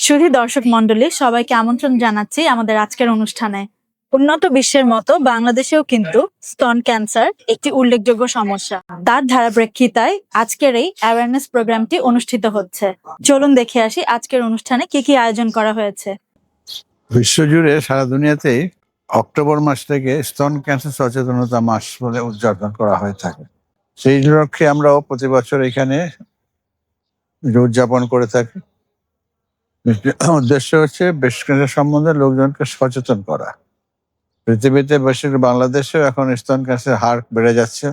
সুধী দর্শক মণ্ডলী, সবাইকে আমন্ত্রণ জানাচ্ছি আমাদের আজকের অনুষ্ঠানে। উন্নত বিশ্বের মতো বাংলাদেশেও কিন্তু স্তন ক্যান্সার একটি উল্লেখযোগ্য সমস্যা। তার ধারাবাহিকতায় আজকের এই অ্যাওয়ারনেস প্রোগ্রামটি অনুষ্ঠিত হচ্ছে। চলুন দেখে আসি আজকের অনুষ্ঠানে কি কি আয়োজন করা হয়েছে। বিশ্বজুড়ে সারা দুনিয়াতেই অক্টোবর মাস থেকে স্তন ক্যান্সার সচেতনতা মাস বলে উদযাপন করা হয়ে থাকে। সেই লক্ষ্যে আমরাও প্রতি বছর এখানে উদযাপন করে থাকি। উদ্দেশ্য হচ্ছে ব্রেস্ট ক্যান্সার সম্বন্ধে লোকজনকে সচেতন করা। পৃথিবীতে বিশেষ করে বাংলাদেশেও এখন স্তন ক্যান্সার হার বেড়ে যাচ্ছে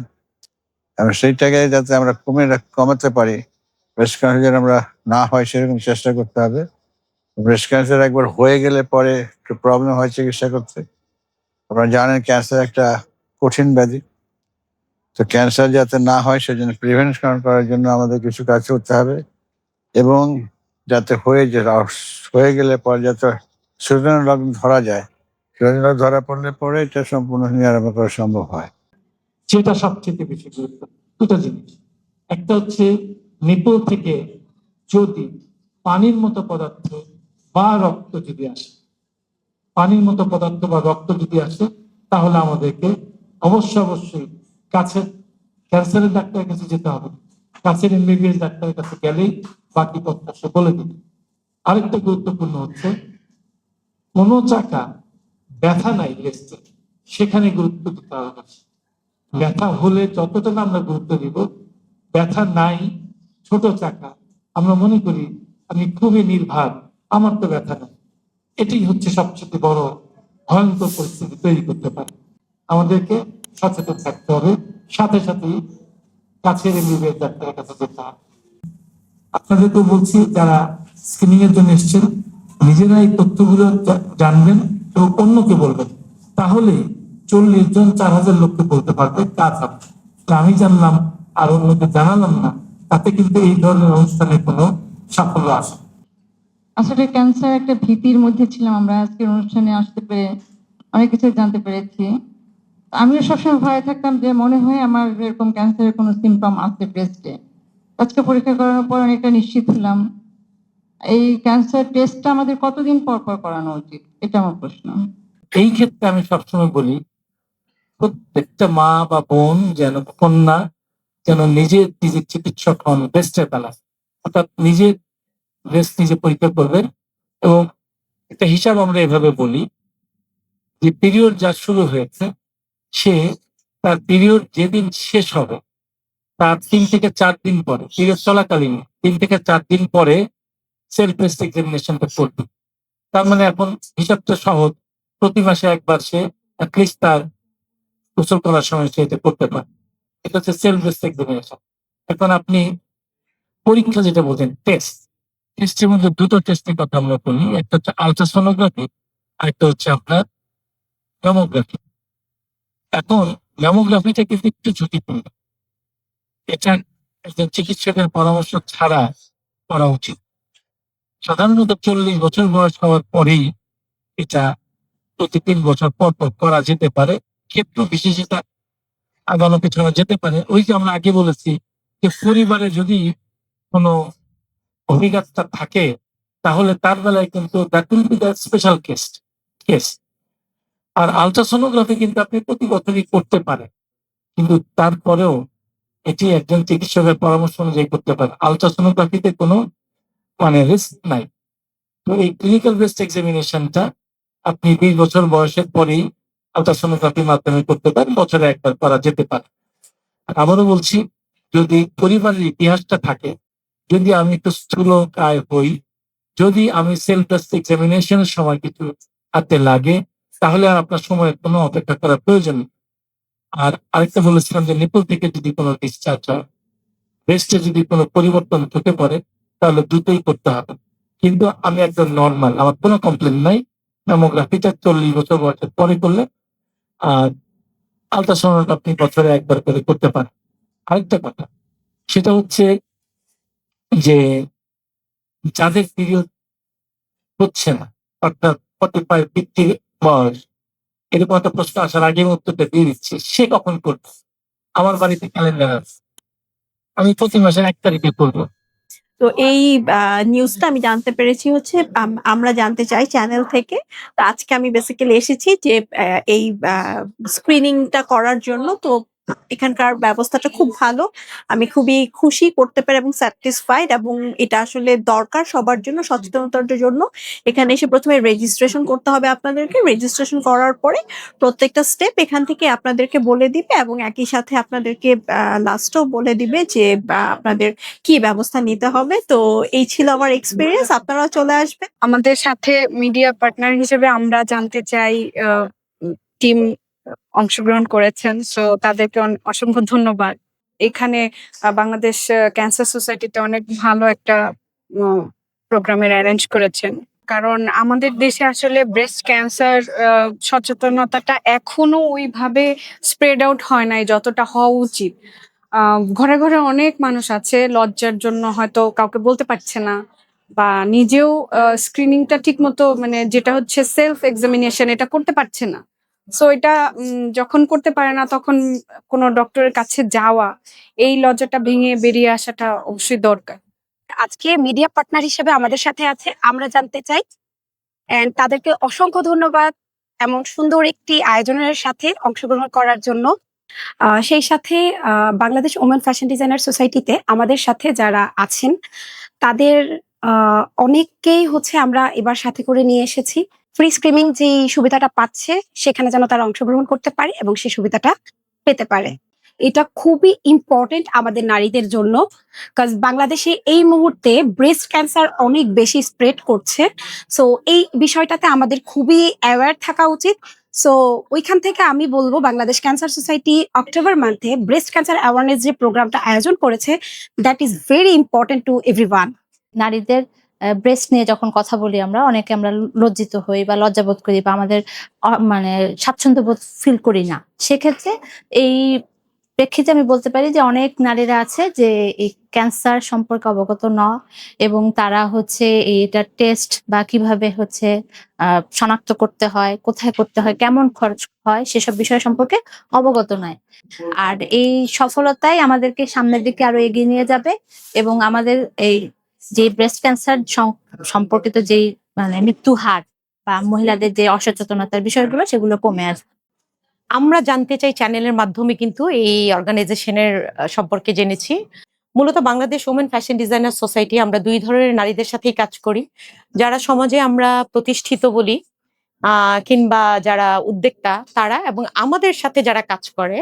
এবং সেইটাকে যাতে আমরা কমাতে পারি, ব্রেস্ট ক্যান্সার যেন আমরা না হয় সেরকম চেষ্টা করতে হবে। ব্রেস্ট ক্যান্সার একবার হয়ে গেলে পরে একটু প্রবলেম হয় চিকিৎসা করতে। আপনারা জানেন ক্যান্সার একটা কঠিন ব্যাধি। তো ক্যান্সার যাতে না হয় সেজন্য প্রিভেনশন করার জন্য আমাদের কিছু কাজ করতে হবে এবং যাতে হয়ে গেলে পরে যাতে সূচনা লগ্ন ধরা যায়, সূচনা ধরা পড়লে পরে এটা সম্পূর্ণ নিরাময় করা সম্ভব হয়। সেটা সবচেয়ে বেশি গুরুত্ব। দুটো জিনিস, একটা হচ্ছে নিপল থেকে যদি পানির মতো পদার্থ বা রক্ত যদি আসে, পানির মতো পদার্থ বা রক্ত যদি আসে, তাহলে আমাদেরকে অবশ্যই কাছের ক্যান্সারের ডাক্তারের কাছে যেতে হবে। কাছের এমবিবিএস ডাক্তারের কাছে গেলেই বাকি কথা সে বলে দিবে। আরেকটা গুরুত্বপূর্ণ হচ্ছে, কোনো চাকা ব্যথা নাই লেস্টে, সেখানে গুরুত্ব দিতে হবে। ব্যথা হলে যতটা না আমরা গুরুত্ব দিব, ব্যথা নাই ছোট চাকা আমরা মনে করি আমি খুবই নির্ভার, আমার তো ব্যথা নাই, এটাই হচ্ছে সবচেয়ে বড় ভয়ঙ্কর পরিস্থিতি তৈরি করতে পারে। আমাদেরকে সচেতন থাকতে হবে, সাথে সাথেই কাছের এমবিবিএস ডাক্তারের কাছে যেতে হবে। আপনাদেরকে বলছি, যারা স্ক্রিনিং এর জন্য এসেছেন, নিজেরা এই তথ্যগুলো জানবেন এবং অন্যকে বলবেন, তাহলে 40 জন 4000 লোককে বলতে পারবে কাজ হবে। আমি জানলাম আর অন্যকে জানালাম না, তাতে কিন্তু এই ধরনের অনুষ্ঠানে কোনো সাফল্য আসে। আসলে ক্যান্সার একটা ভীতির মধ্যে ছিলাম আমরা, আজকের অনুষ্ঠানে আসতে পেরে অনেক কিছু জানতে পেরেছি। আমিও সবসময় ভয় থাকতাম যে মনে হয় আমার এরকম ক্যান্সারের কোনো সিমটম আছে ব্রেস্টে। আজকে পরীক্ষা করানোর পর অনেকটা নিশ্চিত হলাম। এই ক্যান্সার টেস্টটা আমাদের কতদিন পর পর করানো উচিত, এটা আমার প্রশ্ন। এই ক্ষেত্রে আমি সবসময় বলি, প্রত্যেকটা মা বা বোন যেন, কন্যা যেন নিজের চিকিৎসক হন, ব্রেস্টের বেলা, অর্থাৎ নিজের ব্রেস্ট নিজে পরীক্ষা করবেন। এবং একটা হিসাব আমরা এভাবে বলি যে পিরিয়ড যা শুরু হয়েছে, সে তার পিরিয়ড যেদিন শেষ হবে তার 3 থেকে 4 দিন পরে, পিরিয়ড চলাকালীন 3 থেকে 4 দিন পরে সেলফ ব্রেস্ট এক্সামিনেশনটা করবে। তার মানে এখন হিসাবটা সহজ, প্রতি মাসে একবার সে অ্যাটলিস্ট তার গোসল করার সময় সে এটা করতে পারে। এটা হচ্ছে সেলফ ব্রেস্ট এক্সামিনেশন। এখন আপনি পরীক্ষা যেটা বলছেন টেস্টের মধ্যে দুটো টেস্টের কথা আমরা বলি, একটা হচ্ছে আলট্রাসোনোগ্রাফি আর একটা হচ্ছে আপনার ম্যামোগ্রাফি। এখন ম্যামোগ্রাফিটা কিন্তু একটু ঝুঁকিপূর্ণ, এটা একজন চিকিৎসকের পরামর্শ ছাড়া করা উচিত। সাধারণত 40 বছর বয়স হওয়ার পরেই এটা প্রতি 3 বছর পর পর করা যেতে পারে। ক্ষেত্র বিশেষে তা আগানো পেছনে যেতে পারে। ওই যে আমরা আগে বলেছি যে পরিবারে যদি কোনো অভিজ্ঞতা থাকে, তাহলে তার বেলায় কিন্তু that will be the special case. আর আলট্রাসোনোগ্রাফি কিন্তু আপনি প্রতি বছরই করতে পারেন, কিন্তু তারপরেও এটি একজন চিকিৎসকের পরামর্শ অনুযায়ী করতে পারে। আলট্রাসোনোগ্রাফিতে কোনো রিস্ক নাই। তো এই ক্লিনিক্যাল ব্রেস্ট এক্সামিনেশনটা আপনি 20 বছর বয়সের পরেই আলট্রাসোনোগ্রাফির মাধ্যমে করতে পারেন, বছরে একবার করা যেতে পারে। আবারও বলছি, যদি পরিবারের ইতিহাসটা থাকে, যদি আমি একটু স্থূলকায় হই, যদি আমি সেলফ ব্রেস্ট এক্সামিনেশনের সময় কিছু হাতে লাগে, তাহলে আর আপনার সময়ের কোনো অপেক্ষা করার প্রয়োজন নেই। আর আরেকটা বলেছিলাম যে নিপল থেকে যদি কোনো ডিসচার্জ হয়, ব্রেস্টে যদি কোনো পরিবর্তন ঢুকে পড়ে, তাহলে দুটোই করতে হবে। কিন্তু আমি একদম নর্মাল, আমার কোনো কমপ্লেন নাই। ম্যামোগ্রাফিটা 40 বছর বয়সের পরে করলে, আর আলট্রাসাউন্ড আপনি বছরে একবার করে করতে পারেন। আরেকটা কথা, সেটা হচ্ছে যে যাদের পিরিয়ড হচ্ছে না, অর্থাৎ 45-50 বয়স, এরকম একটা প্রশ্ন আসার আগে আমি উত্তরটা দিয়ে দিচ্ছি, সে কখন করবে? আমার বাড়িতে ক্যালেন্ডার আছে, আমি প্রতি মাসের 1 তারিখে করবো। তো এই নিউজটা আমি জানতে পেরেছি হচ্ছে আমরা জানতে চাই চ্যানেল থেকে। তো আজকে আমি বেসিক্যালি এসেছি যে এই স্ক্রিনিংটা করার জন্য। তো এখানকার ব্যবস্থাটা খুব ভালো। আমি খুবই খুশি করতে পেরে এবং স্যাটিসফাইড, এবং এটা আসলে দরকার সবার জন্য, সচেতনতার জন্য। এখানে এসে প্রথমে রেজিস্ট্রেশন করতে হবে আপনাদেরকে। রেজিস্ট্রেশন করার পরে প্রত্যেকটা স্টেপ এখান থেকে আপনাদেরকে বলে দিবে, এবং একই সাথে আপনাদেরকে লাস্টেও বলে দিবে যে আপনাদের কি ব্যবস্থা নিতে হবে। তো এই ছিল আমার এক্সপেরিয়েন্স। আপনারা চলে আসবেন। আমাদের সাথে মিডিয়া পার্টনার হিসেবে আমরা জানতে চাই, টিম অংশগ্রহণ করেছেন, সো তাদেরকে অসংখ্য ধন্যবাদ। এখানে বাংলাদেশ ক্যান্সার সোসাইটিতে অনেক ভালো একটা প্রোগ্রামের অ্যারেঞ্জ করেছেন, কারণ আমাদের দেশে আসলে ব্রেস্ট ক্যান্সার সচেতনতাটা এখনো ওইভাবে স্প্রেড আউট হয় নাই যতটা হওয়া উচিত। ঘরে ঘরে অনেক মানুষ আছে, লজ্জার জন্য হয়তো কাউকে বলতে পারছে না, বা নিজেও স্ক্রিনিংটা ঠিক মতো, মানে যেটা হচ্ছে সেলফ এক্সামিনেশন, এটা করতে পারছে না। সো এটা যখন করতে পারে না, তখন কোনো ডক্টরের কাছে যাওয়া, এই লজ্জাটা ভেঙে বেরিয়ে আসাটা অবশ্যই দরকার। আজকে মিডিয়া পার্টনার হিসেবে আমাদের সাথে আছে, আমরা জানতে চাই, এন্ড তাদেরকে অসংখ্য ধন্যবাদ এমন সুন্দর একটি আয়োজনের সাথে অংশগ্রহণ করার জন্য। সেই সাথে বাংলাদেশ ওমেন ফ্যাশন ডিজাইনার সোসাইটিতে আমাদের সাথে যারা আছেন তাদের অনেককেই হচ্ছে আমরা এবার সাথে করে নিয়ে এসেছি। ফ্রি স্ক্রিনিং যে সুবিধাটা পাচ্ছে সেখানে যেন তারা অংশগ্রহণ করতে পারে এবং সেই সুবিধাটা পেতে পারে। এটা খুবই ইম্পর্টেন্ট আমাদের নারীদের জন্য, কারণ বাংলাদেশে এই মুহূর্তে ব্রেস্ট ক্যান্সার অনেক বেশি স্প্রেড করছে। সো এই বিষয়টাতে আমাদের খুবই অ্যাওয়্যার থাকা উচিত। সো ওইখান থেকে আমি বলবো বাংলাদেশ ক্যান্সার সোসাইটি অক্টোবর মান্থে ব্রেস্ট ক্যান্সার অ্যাওয়ারনেস যে প্রোগ্রামটা আয়োজন করেছে, that is very important to everyone. নারীদের ব্রেস্ট নিয়ে যখন কথা বলি অনেকে আমরা লজ্জিত হই বা লজ্জাবোধ করি, বা আমাদের মানে স্বাচ্ছন্দ্য বোধ ফিল করি না। সেক্ষেত্রে এই প্রেক্ষিতে আমি বলতে পারি যে অনেক নারীরা আছে যে এই ক্যান্সার সম্পর্কে অবগত নয়, এবং তারা হচ্ছে এটা টেস্ট বা কিভাবে হচ্ছে শনাক্ত করতে হয়, কোথায় করতে হয়, কেমন খরচ হয়, সেসব বিষয় সম্পর্কে অবগত নয়। আর এই সফলতাই আমাদেরকে সামনের দিকে আরো এগিয়ে নিয়ে যাবে, এবং আমাদের এই যে ব্রেস্ট ক্যান্সার সম্পর্কিত যেই মানে মৃত্যু হার বা মহিলাদের যে অসচেতনতার বিষয়গুলো, সেগুলো কমে আসবে। আমরা জানতে চাই চ্যানেলের মাধ্যমে কিন্তু এই অর্গানাইজেশনের সম্পর্কে জেনেছি। মূলত Bangladesh women fashion designer society, আমরা দুই ধরনের নারীদের সাথেই কাজ করি। যারা সমাজে আমরা প্রতিষ্ঠিত বলি, কিংবা যারা উদ্যোক্তা তারা, এবং আমাদের সাথে যারা কাজ করে,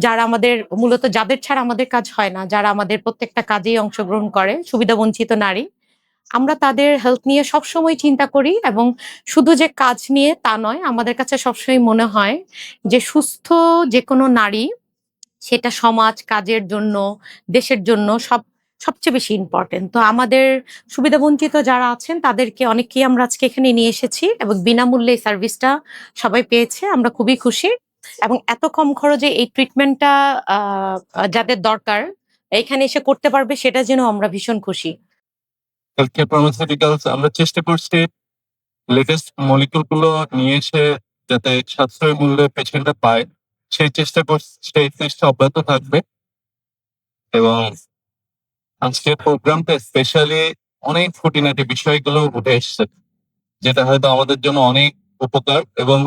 যারা আমাদের মূলত যাদের ছাড়া আমাদের কাজ হয় না, যারা আমাদের প্রত্যেকটা কাজেই অংশগ্রহণ করে, সুবিধাবঞ্চিত নারী। আমরা তাদের হেলথ নিয়ে সবসময় চিন্তা করি, এবং শুধু যে কাজ নিয়ে তা নয়, আমাদের কাছে সবসময় মনে হয় যে সুস্থ যে কোনো নারী, সেটা সমাজ, কাজের জন্য, দেশের জন্য সবচেয়ে বেশি ইম্পর্টেন্ট। তো আমাদের সুবিধাবঞ্চিত যারা আছেন তাদেরকে অনেককেই আমরা আজকে এখানে নিয়ে এসেছি, এবং বিনামূল্যে এই সার্ভিসটা সবাই পেয়েছে, আমরা খুবই খুশি। এবং এত কম খরচে এই ট্রিটমেন্টটা যাদের দরকার এখানে এসে করতে পারবে, সেটা যেন আমরা ভীষণ খুশি। হেলথকেয়ার ফার্মাসিউটিক্যালস আমরা চেষ্টা করছি লেটেস্ট মলিকুল গুলো নিয়ে এসে যাতে সাশ্রয়ী মূল্যে পেশেন্টরা পায়, সেই চেষ্টা অব্যাহত থাকবে। এবং আজকের প্রোগ্রামটা স্পেশালি অনেক খুঁটিনাটি বিষয়গুলো উঠে এসছে, যেটা হয়তো আমাদের জন্য অনেক উপকার। এবং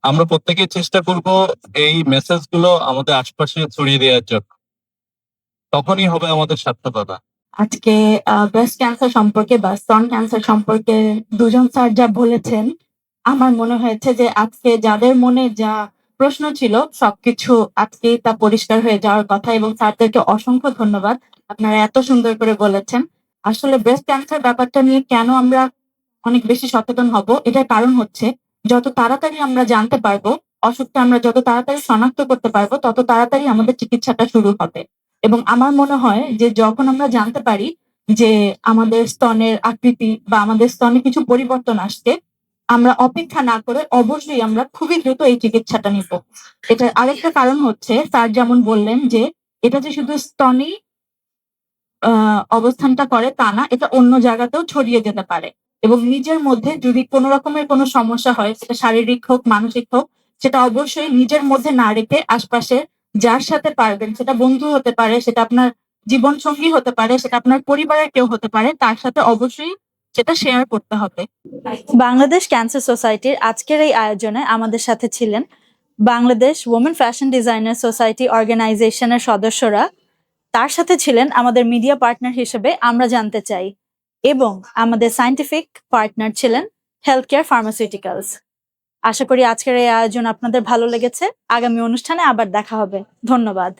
আমরা প্রত্যেকেই চেষ্টা করব এই মেসেজ গুলো আমাদের আশপাশে ছড়িয়ে দেওয়ার জন্য, তখনই হবে আমাদের সার্থকতা। আজকে ব্রেস্ট ক্যান্সার সম্পর্কে বা স্তন ক্যান্সার সম্পর্কে দুজন স্যার যা বলেছেন, আমার মনে হয়েছে যে আজকে যাদের মনে যা প্রশ্ন ছিল সবকিছু আজকে তা পরিষ্কার হয়ে যাওয়ার কথা। এবং স্যারদেরকে অসংখ্য ধন্যবাদ, আপনারা এত সুন্দর করে বলেছেন। আসলে ব্রেস্ট ক্যান্সার ব্যাপারটা নিয়ে কেন আমরা অনেক বেশি সচেতন হব, এটার কারণ হচ্ছে যত তাড়াতাড়ি আমরা জানতে পারবো, অসুখটা আমরা যত তাড়াতাড়ি শনাক্ত করতে পারবো, তত তাড়াতাড়ি আমাদের চিকিৎসাটা শুরু হবে। এবং আমার মনে হয় যে যখন আমরা জানতে পারি যে আমাদের স্তনের আকৃতি বা আমাদের স্তনে কিছু পরিবর্তন আসছে, আমরা অপেক্ষা না করে অবশ্যই আমরা খুবই দ্রুত এই চিকিৎসাটা নিব। এটার আরেকটা কারণ হচ্ছে স্যার যেমন বললেন যে এটা যে শুধু স্তনেই অবস্থানটা করে তা না, এটা অন্য জায়গাতেও ছড়িয়ে যেতে পারে। এবং নিজের মধ্যে যদি কোনো রকমের কোনো সমস্যা হয়, সেটা শারীরিক হোক মানসিক হোক, সেটা অবশ্যই নিজের মধ্যে না রেখে আশপাশে যার সাথে পারবেন, সেটা বন্ধু হতে পারে, সেটা আপনার জীবন সঙ্গী হতে পারে, সেটা আপনার পরিবারের কেউ হতে পারে, তার সাথে অবশ্যই সেটা শেয়ার করতে হবে। বাংলাদেশ ক্যান্সার সোসাইটির আজকের এই আয়োজনে আমাদের সাথে ছিলেন Bangladesh women fashion designer society অর্গানাইজেশনের সদস্যরা, তার সাথে ছিলেন আমাদের মিডিয়া পার্টনার হিসেবে আমরা জানতে চাই, এবং আমাদের সায়েন্টিফিক পার্টনার ছিলেন হেলথ কেয়ার ফার্মাসিউটিক্যালস। আশা করি আজকের এই আয়োজন আপনাদের ভালো লেগেছে। আগামী অনুষ্ঠানে আবার দেখা হবে। ধন্যবাদ।